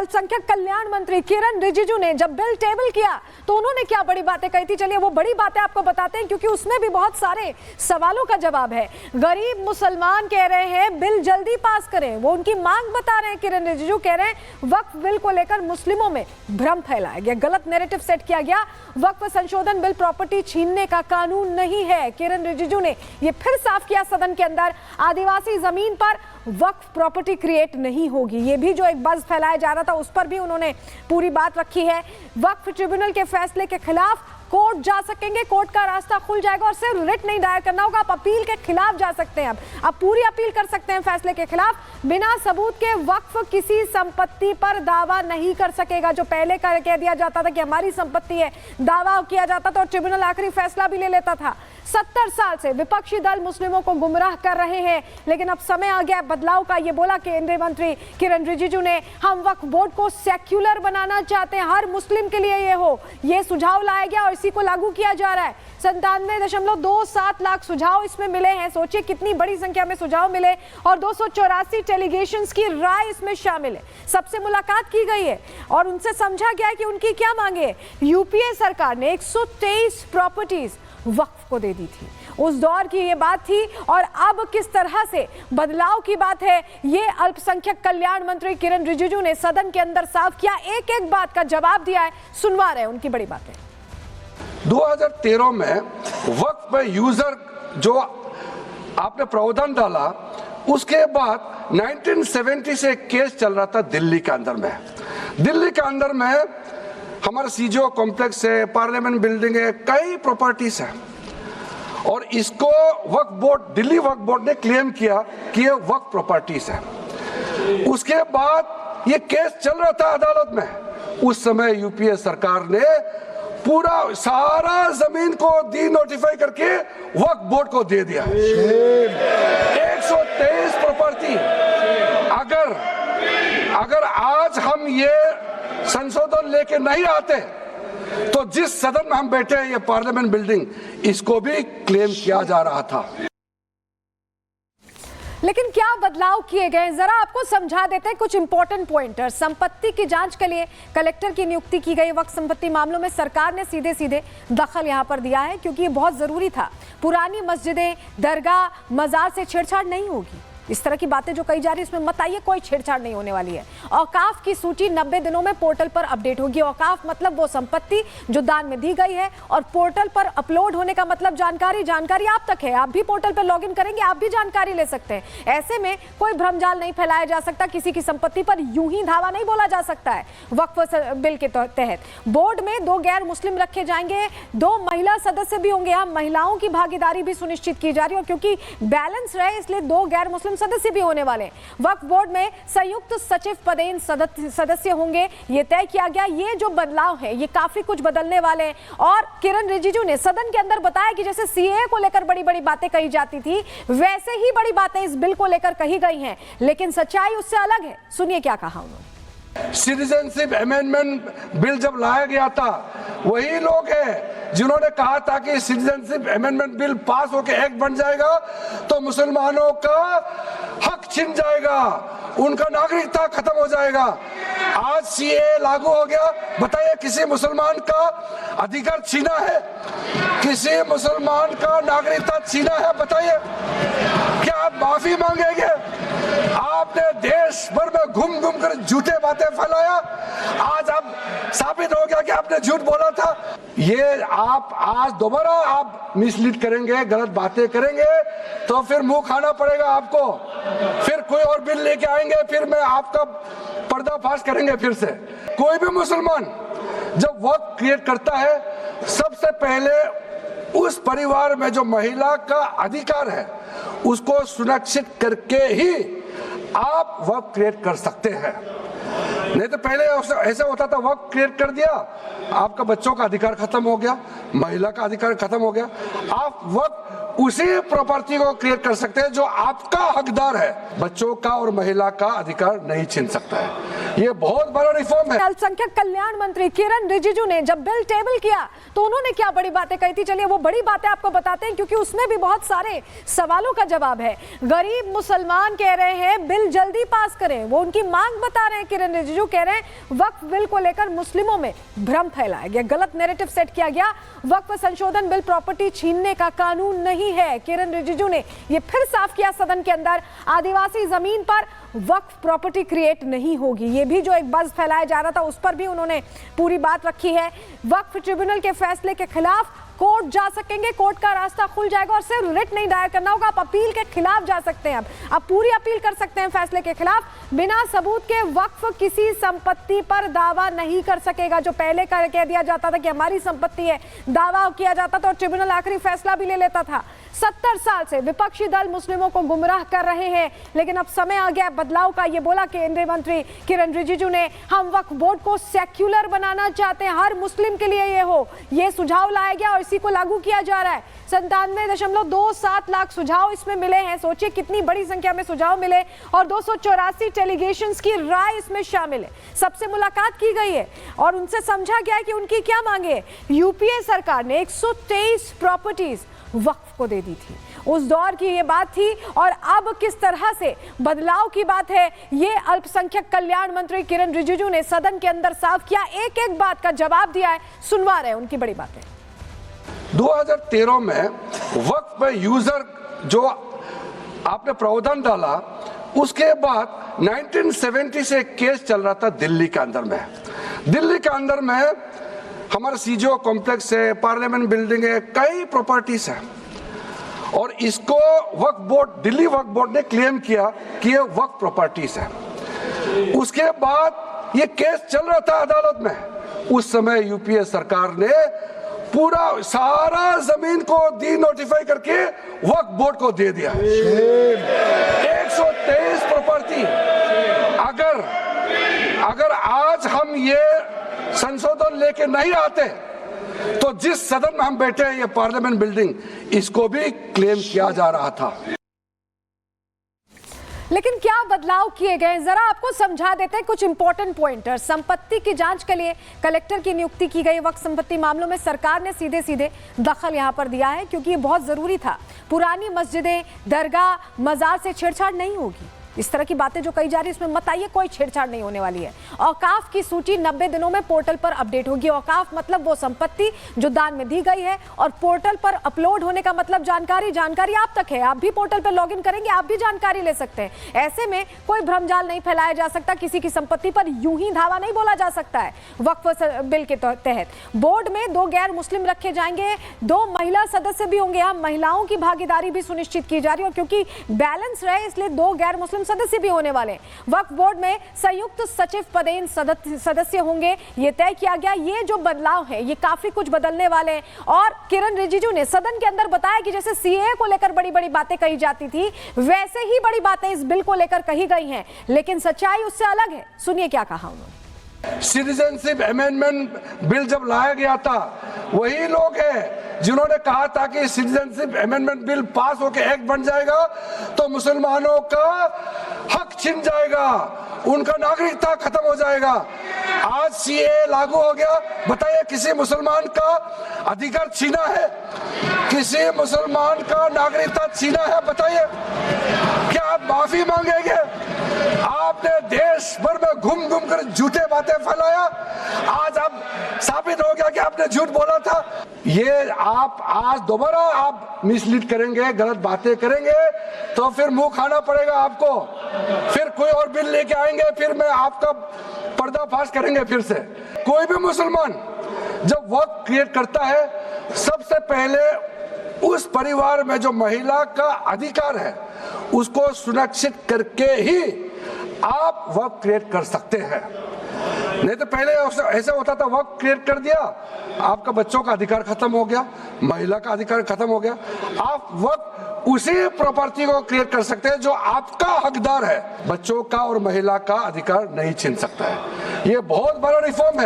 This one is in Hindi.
अल्पसंख्यक कल्याण मंत्री किरण रिजिजू ने जब बिल टेबल किया तो उन्होंने क्या बड़ी बातें कही थी, चलिए वो बड़ी बातें आपको बताते हैं क्योंकि उसमें भी बहुत सारे सवालों का जवाब है। गरीब मुसलमान कह रहे हैं बिल जल्दी पास करें, वो उनकी मांग बता रहे हैं। किरण रिजिजू कह रहे हैं वक्फ बिल को लेकर मुस्लिमों में भ्रम फैलाया गया, गलत नैरेटिव सेट किया गया। वक्फ संशोधन बिल प्रॉपर्टी छीनने का कानून नहीं है। किरण रिजिजू ने यह फिर साफ किया सदन के अंदर, आदिवासी जमीन पर वक्फ प्रॉपर्टी क्रिएट नहीं होगी। ये भी जो एक बज़ फैलाया जा रहा था उस पर भी उन्होंने पूरी बात रखी है। वक्फ ट्रिब्यूनल के फैसले के खिलाफ कोर्ट जा सकेंगे, कोर्ट का रास्ता खुल जाएगा और सिर्फ रिट नहीं दायर करना होगा, आप अपील के खिलाफ जा सकते हैं। अब पूरी अपील कर सकते हैं फैसले के खिलाफ। बिना सबूत के वक्फ किसी संपत्ति पर दावा नहीं कर सकेगा। जो पहले कह दिया जाता था कि हमारी संपत्ति है, दावा किया जाता था और ट्रिब्यूनल आखिरी फैसला भी ले लेता था। 70 साल से विपक्षी दल मुस्लिमों को गुमराह कर रहे हैं, लेकिन अब समय आ गया बदलाव का। ये बोला केंद्रीय मंत्री किरण रिजिजू ने, हम वक्फ बोर्ड को सेक्युलर बनाना चाहते हैं, हर मुस्लिम के लिए ये हो, ये सुझाव लाया गया और इसी को लागू किया जा रहा है। 97.27 लाख सुझाव इसमें मिले हैं। सोचिए कितनी बड़ी संख्या में सुझाव मिले और 284 डेलीगेशंस की राय इसमें शामिल है। सबसे मुलाकात की गई है और उनसे समझा गया है कि उनकी क्या मांगे है। यूपीए सरकार ने 123 प्रॉपर्टीज वक्फ को दे दी थी, उस दौर की ये बात थी और अब किस तरह से बदलाव की बात है, ये अल्पसंख्यक कल्याण मंत्री किरण रिजिजू ने सदन के अंदर साफ किया, एक एक बात का जवाब दिया है। सुनवा रहे हैं उनकी बड़ी बातें। 2013 में वक्फ पे यूजर जो आपने प्रावधान डाला, उसके बाद 1970 से केस चल रहा था दिल्ली के अंदर में। दिल्ली के अंदर में हमारा सीजीओ कॉम्प्लेक्स है, पार्लियामेंट बिल्डिंग है, कई प्रॉपर्टीज है और इसको वक्फ बोर्ड, दिल्ली वक्फ बोर्ड ने क्लेम किया कि ये वक्फ प्रॉपर्टीज है। उसके बाद ये केस चल रहा था अदालत में। उस समय यूपीए सरकार ने पूरा सारा जमीन को डी नोटिफाई करके वक्फ बोर्ड को दे दिया। 123 प्रॉपर्टी। अगर आज हम ये संशोधन लेके नहीं आते तो जिस सदन में हम बैठे हैं, ये पार्लियामेंट बिल्डिंग, इसको भी क्लेम किया जा रहा था। लेकिन क्या बदलाव किए गए, जरा आपको समझा देते हैं कुछ इंपॉर्टेंट पॉइंटर। संपत्ति की जांच के लिए कलेक्टर की नियुक्ति की गई। वक्फ संपत्ति मामलों में सरकार ने सीधे सीधे दखल यहां पर दिया है क्योंकि ये बहुत जरूरी था। पुरानी मस्जिदें, दरगाह, मजार से छेड़छाड़ नहीं होगी। इस तरह की बातें जो कही जा रही है इसमें मत आइए, कोई छेड़छाड़ नहीं होने वाली है। औकाफ की सूची 90 दिनों में पोर्टल पर अपडेट होगी। औकाफ मतलब वो संपत्ति जो दान में दी गई है और पोर्टल पर अपलोड होने का मतलब जानकारी आप तक है। आप भी पोर्टल पर लॉगिन करेंगे, आप भी जानकारी ले सकते हैं। ऐसे में कोई भ्रमजाल नहीं फैलाया जा सकता, किसी की संपत्ति पर यूं ही धावा नहीं बोला जा सकता है। वक्फ बिल के तहत बोर्ड में 2 गैर मुस्लिम रखे जाएंगे, 2 महिला सदस्य भी होंगे। यहाँ महिलाओं की भागीदारी भी सुनिश्चित की जा रही है और क्योंकि बैलेंस रहे इसलिए 2 गैर मुस्लिम सदस्य भी होने वाले। वक्फ बोर्ड में संयुक्त सचिव पदेन सदस्य होंगे, ये तय किया गया। ये जो बदलाव है ये काफी कुछ बदलने वाले हैं और किरण रिजिजू ने सदन के अंदर बताया कि जैसे सीएए को लेकर बड़ी बड़ी बातें कही जाती थी, वैसे ही बड़ी बातें इस बिल को लेकर कही गई हैं, लेकिन सच्चाई उससे अलग है। सुनिए क्या कहा उन्होंने। सिटीजनशिप अमेंडमेंट बिल जब लाया गया था, वही लोग हैं जिन्होंने कहा था कि सिटीजनशिप अमेंडमेंट बिल पास होकर एक्ट बन जाएगा तो मुसलमानों का हक छिन जाएगा, उनका नागरिकता खत्म हो जाएगा। आज सीए लागू हो गया, बताइए किसी मुसलमान का अधिकार छीना है, किसी मुसलमान का नागरिकता छीना है? बताइए, क्या आप माफी मांगेंगे? आपने देश भर में घूम घूम कर झूठे बातें फैलाया, आज अब साबित हो गया कि आपने झूठ बोला था। ये आप आज दोबारा आप मिसलीड करेंगे, गलत बातें करेंगे तो फिर मुंह खाना पड़ेगा आपको। फिर कोई और बिल लेके आएंगे, फिर मैं आपका पर्दाफाश करेंगे फिर से। कोई भी मुसलमान जब वक्फ क्रिएट करता है, सबसे पहले उस परिवार में जो महिला का अधिकार है उसको सुरक्षित करके ही आप वक्फ क्रिएट कर सकते हैं। नहीं तो पहले ऐसा होता था, वक्फ क्रिएट कर दिया, आपका बच्चों का अधिकार खत्म हो गया, महिला का अधिकार खत्म हो गया। आप वक्फ उसी प्रॉपर्टी को क्रिएट कर सकते हैं जो आपका हकदार है, बच्चों का और महिला का अधिकार नहीं छीन सकता है। ये बहुत बड़ा रिफॉर्म है। अल्पसंख्यक कल्याण मंत्री किरण रिजिजू ने जब बिल टेबल किया तो उन्होंने क्या बड़ी बातें कही थी, चलिए वो बड़ी बातें आपको बताते हैं क्योंकि उसमें भी बहुत सारे सवालों का जवाब है। गरीब मुसलमान कह रहे हैं बिल जल्दी पास करें, वो उनकी मांग बता रहे हैं। किरण रिजिजू कह रहे हैं वक्फ बिल को लेकर मुस्लिमों में भ्रम फैलाया गया, गलत नैरेटिव सेट किया गया। वक्फ संशोधन बिल प्रॉपर्टी छीनने का कानून नहीं है। किरण रिजिजू ने ये फिर साफ किया सदन के अंदर, आदिवासी जमीन पर वक्फ प्रॉपर्टी क्रिएट नहीं होगी। ये भी जो एक बज़ फैलाया जा रहा था उस पर भी उन्होंने पूरी बात रखी है। वक्फ ट्रिब्यूनल के फैसले के खिलाफ कोर्ट जा सकेंगे, कोर्ट का रास्ता खुल जाएगा और सिर्फ रिट नहीं दायर करना होगा, आप अपील के खिलाफ जा सकते हैं। अब पूरी अपील कर सकते हैं फैसले के खिलाफ। बिना सबूत के वक्फ किसी संपत्ति पर दावा नहीं कर सकेगा। जो पहले कह दिया जाता था कि हमारी संपत्ति है, दावा किया जाता था और ट्रिब्यूनल आखिरी फैसला भी ले लेता था। 70 साल से विपक्षी दल मुस्लिमों को गुमराह कर रहे हैं, लेकिन अब समय आ गया बदलाव का। ये बोला केंद्रीय मंत्री किरण रिजिजू ने, हम वक्फ बोर्ड को सेक्युलर बनाना चाहते हैं, हर मुस्लिम के लिए ये हो। ये सुझाव लाया गया और इसी को लागू किया जा रहा है। 97.27 लाख सुझाव इसमें मिले हैं। सोचिए कितनी बड़ी संख्या में सुझाव मिले और 284 डेलीगेशंस की राय इसमें शामिल है। सबसे मुलाकात की गई है और उनसे समझा गया है कि उनकी क्या मांगे है। यूपीए सरकार ने 123 प्रॉपर्टीज वक्फ को दे दी थी, उस दौर की ये बात थी और अब किस तरह से बदलाव की बात है, ये अल्पसंख्यक कल्याण मंत्री किरण रिजिजू ने सदन के अंदर साफ किया, एक एक बात का जवाब दिया है। सुनवा रहे हैं उनकी बड़ी बातें। 2013 में वक्फ पे यूजर जो आपने प्रावधान डाला, उसके बाद 1970 से एक केस चल रहा था दिल्ली के अंदर में। दिल्ली के अंदर में हमारा सीजीओ कॉम्प्लेक्स है, पार्लियामेंट बिल्डिंग है, कई प्रॉपर्टीज है और इसको वक्फ बोर्ड, दिल्ली वक्फ बोर्ड ने क्लेम किया कि ये वक्फ प्रॉपर्टीज है। उसके बाद ये केस चल रहा था अदालत में। उस समय यूपीए सरकार ने पूरा सारा जमीन को डी नोटिफाई करके वक्फ बोर्ड को दे दिया। 123 प्रॉपर्टी। अगर आज हम ये संशोधन लेके नहीं आते तो जिस सदन में हम बैठे हैं, ये पार्लियामेंट बिल्डिंग, इसको भी क्लेम किया जा रहा था। लेकिन क्या बदलाव किए गए, जरा आपको समझा देते हैं कुछ इंपॉर्टेंट पॉइंटर। संपत्ति की जांच के लिए कलेक्टर की नियुक्ति की गई। वक्फ संपत्ति मामलों में सरकार ने सीधे सीधे दखल यहां पर दिया है क्योंकि ये बहुत जरूरी था। पुरानी मस्जिदें, दरगाह, मजार से छेड़छाड़ नहीं होगी। इस तरह की बातें जो कही जा रही है इसमें मत आइए, कोई छेड़छाड़ नहीं होने वाली है। औकाफ की सूची 90 दिनों में पोर्टल पर अपडेट होगी। औकाफ मतलब वो संपत्ति जो दान में दी गई है और पोर्टल पर अपलोड होने का मतलब जानकारी आप तक है। आप भी पोर्टल पर लॉगिन करेंगे, आप भी जानकारी ले सकते हैं। ऐसे में कोई भ्रमजाल नहीं फैलाया जा सकता, किसी की संपत्ति पर यूं ही धावा नहीं बोला जा सकता है। वक्फ बिल के तहत बोर्ड में 2 गैर मुस्लिम रखे जाएंगे, 2 महिला सदस्य भी होंगे। यहाँ महिलाओं की भागीदारी भी सुनिश्चित की जा रही है और क्योंकि बैलेंस रहे इसलिए 2 गैर मुस्लिम सदस्य भी होने वाले हैं। वक्फ बोर्ड में संयुक्त सचिव पदेन सदस्य होंगे, ये तय किया गया। ये जो बदलाव है ये काफी कुछ बदलने वाले हैं और किरण रिजिजू ने सदन के अंदर बताया कि जैसे सीएए को लेकर बड़ी बड़ी बातें कही जाती थी, वैसे ही बड़ी बातें इस बिल को लेकर कही गई हैं, लेकिन सच्चाई उससे अलग है। सुनिए क्या कहा उन्होंने। सिटीजनशिप अमेंडमेंट बिल जब लाया गया था, वही लोग हैं जिन्होंने कहा था कि सिटीजनशिप अमेंडमेंट बिल पास होकर एक्ट बन जाएगा तो मुसलमानों का हक छिन जाएगा, उनका नागरिकता खत्म हो जाएगा। आज सीए लागू हो गया, बताइए किसी मुसलमान का अधिकार छीना है? किसी मुसलमान का नागरिकता छीना है? बताइए, क्या आप माफी मांगेंगे? आपने देश भर में घूम घूम कर झूठे बातें फैलाया, आज अब साबित हो गया कि आपने झूठ बोला था। ये आप आज दोबारा आप मिसलीड करेंगे, गलत बातें करेंगे तो फिर मुंह खाना पड़ेगा आपको। फिर कोई और बिल लेके आएंगे, फिर मैं आपका पर्दाफाश करेंगे फिर से। कोई भी मुसलमान जब वक्फ क्रिएट करता है, सबसे पहले उस परिवार में जो महिला का अधिकार है उसको सुरक्षित करके ही आप वक्फ क्रिएट कर सकते हैं। नहीं तो पहले ऐसा होता था, वक्फ क्रिएट कर दिया, आपका बच्चों का अधिकार खत्म हो गया, महिला का अधिकार खत्म हो गया। आप वक्फ उसी प्रॉपर्टी को क्रिएट कर सकते हैं जो आपका हकदार है, बच्चों का और महिला का अधिकार नहीं छीन सकता है। ये बहुत बड़ा रिफॉर्म है।